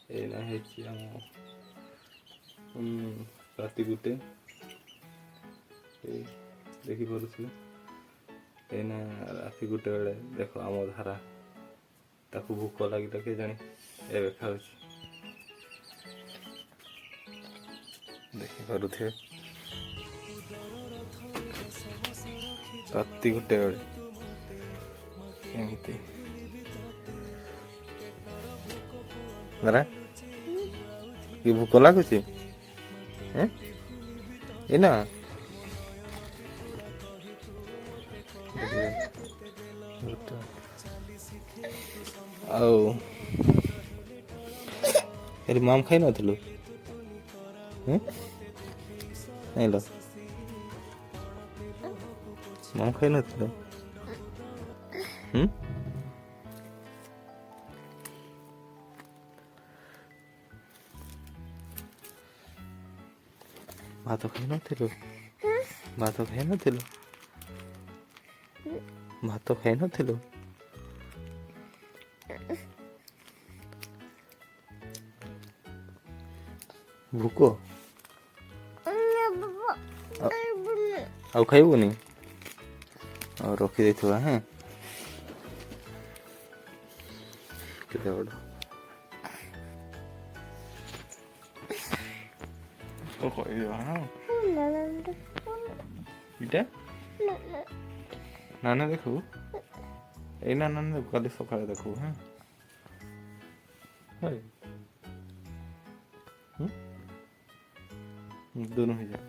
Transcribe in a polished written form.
ଏଇନା ହେଇଛି ଆମ ରାତି ଗୋଟେ ଦେଖିପାରୁଥିବେ। ଏଇନା ରାତି ଗୋଟେ ବେଳେ ଦେଖ ଆମ ଧାରା ତାକୁ ଭୋକ ଲାଗିଲା କେଜାଣି ଏବେ ଖାଉଛି। ଦେଖିପାରୁଥିବେ ରାତି ଗୋଟେ ବେଳେ ଏମିତି ଧାରା କି ଭୋକ ଲାଗୁଛି ଏଇନା ଆଉ ଏରେ ମାମ୍ ଖାଇ ନଥିଲୁ ନାଇଁଲ ମାମ୍ ଖାଇ ନଥିଲୁ ଭାତ ଖାଇ ନଥିଲୁ ଭାତ ଖାଇ ନଥିଲୁ ଭାତ ଖାଇ ନଥିଲୁ ଭୋକ ଆଉ ଖାଇବୁନି ଆଉ ରଖିଦେଇଥିବା କେତେ ବଡ଼ କହିବା ଏଇଟା ନାନା ଦେଖୁ ଏଇ ନାନା ଦେଖୁ କାଲି ସକାଳେ ଦେଖୁ दोनों ही जाए